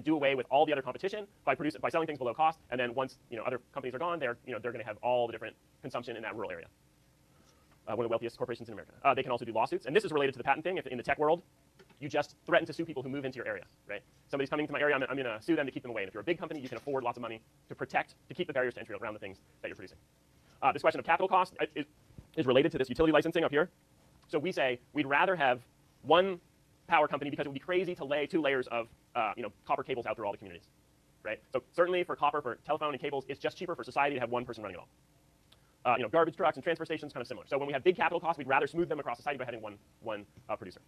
do away with all the other competition by selling things below cost. And then once other companies are gone, they're going to have all the different consumption in that rural area. One of the wealthiest corporations in America. They can also do lawsuits, and this is related to the patent thing. If in the tech world, you just threaten to sue people who move into your area, right? Somebody's coming to my area, I'm going to sue them to keep them away. And if you're a big company, you can afford lots of money to keep the barriers to entry around the things that you're producing. This question of capital cost is related to this utility licensing up here. So we say we'd rather have one power company because it would be crazy to lay 2 layers of copper cables out through all the communities, right? So certainly for copper, for telephone and cables, it's just cheaper for society to have one person running it all. Garbage trucks and transfer stations, kind of similar. So when we have big capital costs, we'd rather smooth them across society by having one producer.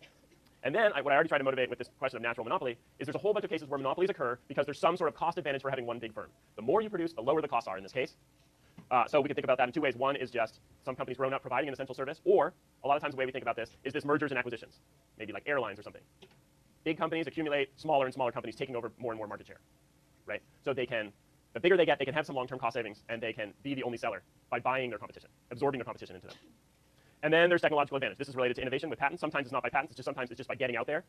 And then what I already tried to motivate with this question of natural monopoly is there's a whole bunch of cases where monopolies occur because there's some sort of cost advantage for having one big firm. The more you produce, the lower the costs are in this case. So we can think about that in 2 ways. One is just some companies grown up providing an essential service, or a lot of times the way we think about this is this mergers and acquisitions, maybe like airlines or something. Big companies accumulate smaller and smaller companies taking over more and more market share, right? So the bigger they get, they can have some long-term cost savings, and they can be the only seller by buying their competition, absorbing their competition into them. And then there's technological advantage. This is related to innovation with patents. Sometimes it's not by patents. Sometimes it's just by getting out there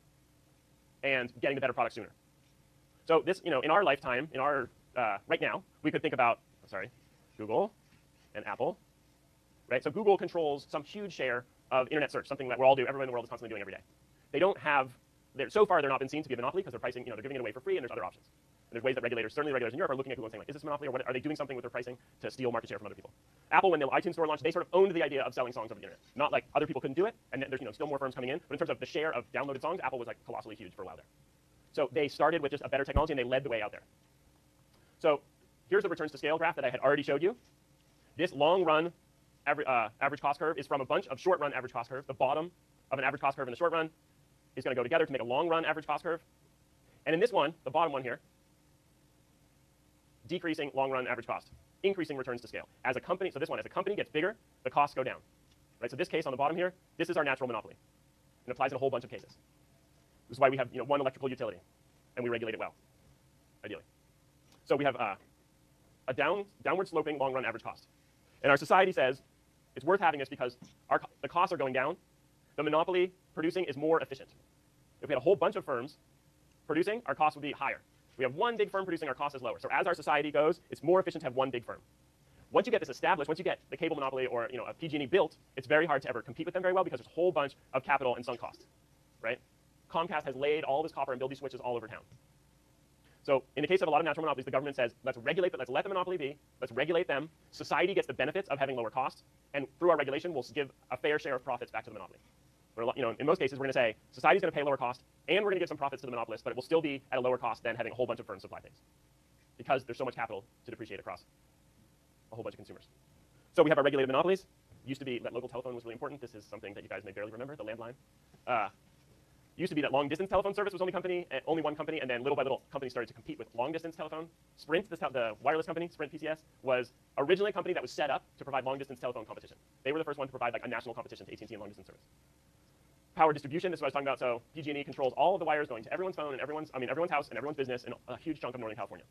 and getting the better product sooner. So this, in our lifetime, right now, we could think about, Google and Apple, right? So Google controls some huge share of internet search, something that everyone in the world is constantly doing every day. They don't have, so far they're not been seen to be a monopoly because they're pricing, they're giving it away for free, and there's other options. And there's ways that certainly regulators in Europe are looking at Google and saying, like, is this a monopoly, or are they doing something with their pricing to steal market share from other people? Apple, when the iTunes Store launched, they sort of owned the idea of selling songs over the internet. Not like other people couldn't do it, and there's still more firms coming in, but in terms of the share of downloaded songs, Apple was like colossally huge for a while there. So they started with just a better technology, and they led the way out there. So here's the returns to scale graph that I had already showed you. This long-run average cost curve is from a bunch of short-run average cost curves. The bottom of an average cost curve in the short run is going to go together to make a long-run average cost curve. And in this one, the bottom one here, decreasing long-run average cost, increasing returns to scale. As a company, so this one, as a company gets bigger, the costs go down. Right? So this case on the bottom here, this is our natural monopoly. It applies in a whole bunch of cases. This is why we have one electrical utility, and we regulate it well, ideally. So we have a downward sloping long-run average cost. And our society says it's worth having this because the costs are going down. The monopoly producing is more efficient. If we had a whole bunch of firms producing, our costs would be higher. We have one big firm producing, our cost is lower. So as our society goes, it's more efficient to have one big firm. Once you get this established, once you get the cable monopoly or a PG&E built, it's very hard to ever compete with them very well because there's a whole bunch of capital and sunk costs, right? Comcast has laid all this copper and built these switches all over town. So in the case of a lot of natural monopolies, the government says, let's regulate them, let's let the monopoly be, let's regulate them. Society gets the benefits of having lower costs, and through our regulation, we'll give a fair share of profits back to the monopoly. In most cases, we're going to say, society's going to pay lower cost, and we're going to give some profits to the monopolist, but it will still be at a lower cost than having a whole bunch of firms supply things, because there's so much capital to depreciate across a whole bunch of consumers. So we have our regulated monopolies. Used to be that local telephone was really important. This is something that you guys may barely remember, the landline. Used to be that long-distance telephone service was only one company, and then little by little, companies started to compete with long-distance telephone. Sprint, the wireless company, Sprint PCS, was originally a company that was set up to provide long-distance telephone competition. They were the first one to provide like a national competition to AT&T and long-distance service. Power distribution, this is what I was talking about. So PG&E controls all of the wires going to everyone's phone and everyone's house and everyone's business in a huge chunk of Northern California.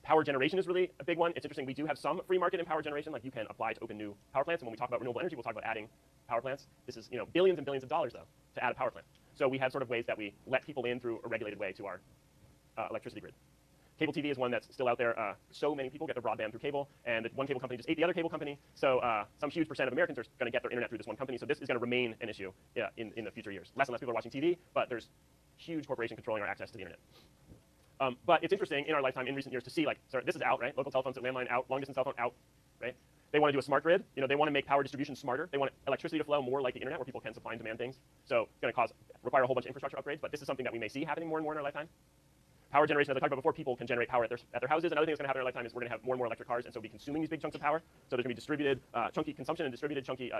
Power generation is really a big one. It's interesting. We do have some free market in power generation. Like you can apply to open new power plants. And when we talk about renewable energy, we'll talk about adding power plants. This is billions and billions of dollars, though, to add a power plant. So we have sort of ways that we let people in through a regulated way to our electricity grid. Cable TV is one that's still out there. So many people get their broadband through cable, and one cable company just ate the other cable company. So some huge percent of Americans are going to get their internet through this one company. So this is going to remain an issue in the future years. Less and less people are watching TV, but there's huge corporations controlling our access to the internet. But it's interesting in our lifetime in recent years to see, like, sorry, this is out, right? Local telephones, landline out, long distance telephone out, right? They want to do a smart grid. They want to make power distribution smarter. They want electricity to flow more like the internet, where people can supply and demand things. So it's going to require a whole bunch of infrastructure upgrades. But this is something that we may see happening more and more in our lifetime. Power generation, as I talked about before, people can generate power at their houses. Another thing that's going to happen in our lifetime is we're going to have more and more electric cars, and so we'll be consuming these big chunks of power. So there's going to be distributed chunky consumption and distributed chunky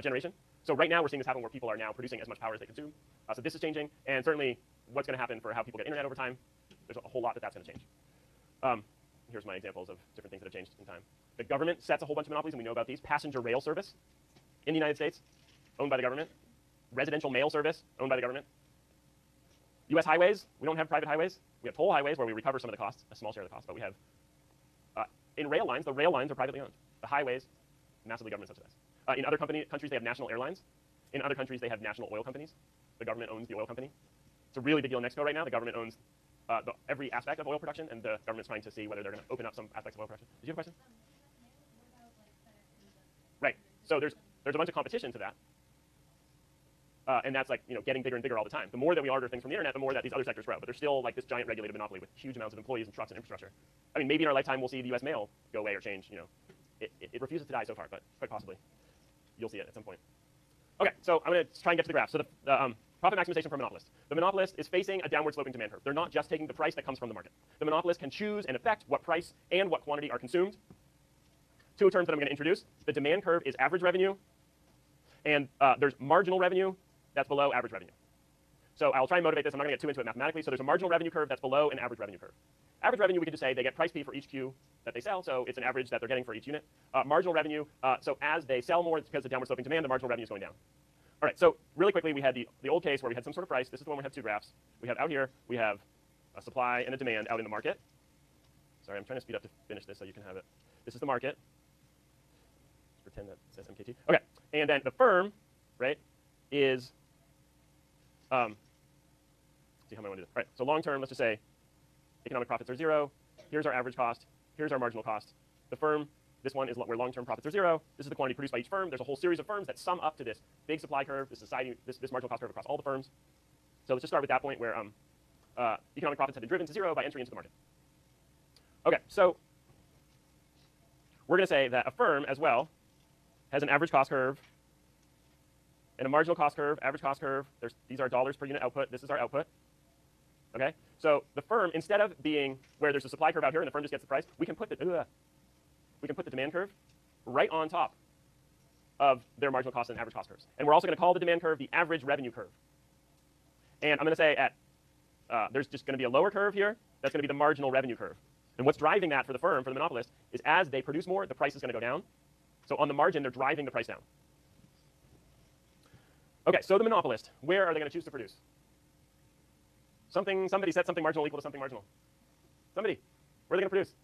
generation. So right now we're seeing this happen where people are now producing as much power as they consume. So this is changing, and certainly what's going to happen for how people get internet over time, there's a whole lot that's going to change. Here's my examples of different things that have changed in time. The government sets a whole bunch of monopolies, and we know about these. Passenger rail service in the United States, owned by the government. Residential mail service, owned by the government. U.S. highways, we don't have private highways. We have toll highways where we recover some of the costs, a small share of the cost, but we have, in rail lines, the rail lines are privately owned. The highways, massively government subsidized. In other countries, they have national airlines. In other countries, they have national oil companies. The government owns the oil company. It's a really big deal in Mexico right now. The government owns every aspect of oil production, and the government's trying to see whether they're going to open up some aspects of oil production. Did you have a question? Right. So there's a bunch of competition to that. And that's like getting bigger and bigger all the time. The more that we order things from the internet, the more that these other sectors grow. But there's still like this giant regulated monopoly with huge amounts of employees and trucks and infrastructure. I mean, maybe in our lifetime we'll see the U.S. mail go away or change. It refuses to die so far, but quite possibly you'll see it at some point. Okay, so I'm going to try and get to the graph. So the profit maximization for a monopolist. The monopolist is facing a downward sloping demand curve. They're not just taking the price that comes from the market. The monopolist can choose and affect what price and what quantity are consumed. Two terms that I'm going to introduce. The demand curve is average revenue, and there's marginal revenue that's below average revenue. So I'll try and motivate this. I'm not going to get too into it mathematically. So there's a marginal revenue curve that's below an average revenue curve. Average revenue, we could just say they get price P for each Q that they sell, so it's an average that they're getting for each unit. Marginal revenue, so as they sell more, it's because of downward sloping demand, the marginal revenue is going down. All right, so really quickly, we had the old case where we had some sort of price. This is the one where we have two graphs. We have out here, we have a supply and a demand out in the market. Sorry, I'm trying to speed up to finish this so you can have it. This is the market. Let's pretend that says MKT. Okay, and then the firm, right, is, see how I want to do this. All right, so long term, let's just say economic profits are 0. Here's our average cost. Here's our marginal cost. The firm, this one is where long-term profits are 0. This is the quantity produced by each firm. There's a whole series of firms that sum up to this big supply curve, this marginal cost curve across all the firms. So let's just start with that point where economic profits have been driven to 0 by entry into the market. Okay, so we're going to say that a firm as well has an average cost curve and a marginal cost curve, average cost curve. These are dollars per unit output. This is our output. Okay, so the firm, instead of being where there's a supply curve out here and the firm just gets the price, we can put the demand curve right on top of their marginal cost and average cost curves. And we're also going to call the demand curve the average revenue curve. And I'm going to say there's just going to be a lower curve here. That's going to be the marginal revenue curve. And what's driving that for the firm, for the monopolist, is as they produce more, the price is going to go down. So on the margin, they're driving the price down. Okay, so the monopolist, where are they going to choose to produce? Somebody set something marginal equal to something marginal. Somebody, where are they going to produce?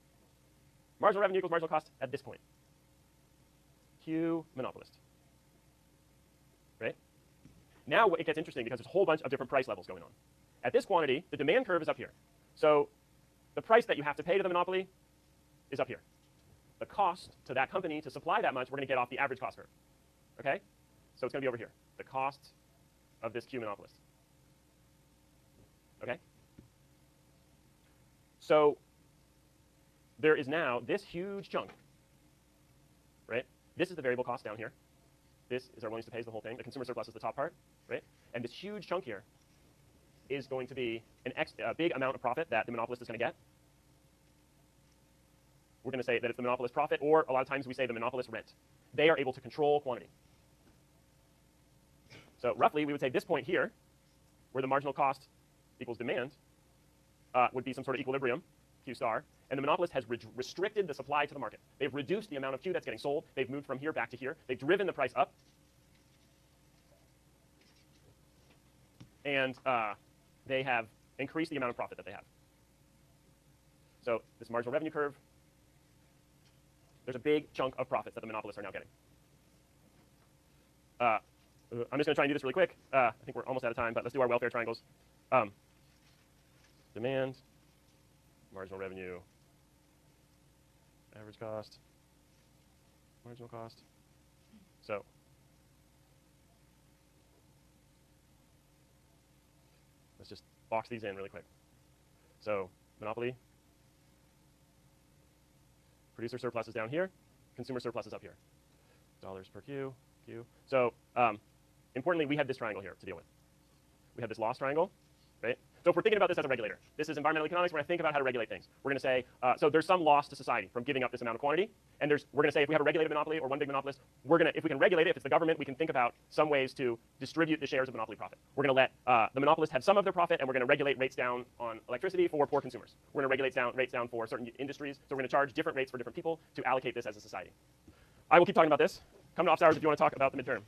Marginal revenue equals marginal cost at this point. Q monopolist. Right? Now it gets interesting because there's a whole bunch of different price levels going on. At this quantity, the demand curve is up here. So the price that you have to pay to the monopoly is up here. The cost to that company to supply that much, we're going to get off the average cost curve. Okay? So it's going to be over here. The cost of this Q monopolist. Okay? So there is now this huge chunk, right? This is the variable cost down here. This is our willingness to pay, the whole thing. The consumer surplus is the top part, right? And this huge chunk here is going to be a big amount of profit that the monopolist is going to get. We're going to say that it's the monopolist profit, or a lot of times we say the monopolist rent. They are able to control quantity. So roughly, we would say this point here, where the marginal cost equals demand, would be some sort of equilibrium, Q star, and the monopolist has restricted the supply to the market. They've reduced the amount of Q that's getting sold. They've moved from here back to here. They've driven the price up. And they have increased the amount of profit that they have. So this marginal revenue curve, there's a big chunk of profits that the monopolists are now getting. I'm just going to try and do this really quick. I think we're almost out of time, but let's do our welfare triangles. Demand, marginal revenue, average cost, marginal cost. So let's just box these in really quick. So monopoly, producer surplus is down here, consumer surplus is up here. Dollars per Q, Q. So importantly, we have this triangle here to deal with. We have this loss triangle, right? So if we're thinking about this as a regulator, this is environmental economics. We're going to think about how to regulate things. We're going to say, so there's some loss to society from giving up this amount of quantity. And we're going to say if we have a regulated monopoly or one big monopolist, if we can regulate it, if it's the government, we can think about some ways to distribute the shares of monopoly profit. We're going to let the monopolist have some of their profit, and we're going to regulate rates down on electricity for poor consumers. We're going to regulate rates down for certain industries. So we're going to charge different rates for different people to allocate this as a society. I will keep talking about this. Come to office hours if you want to talk about the midterm.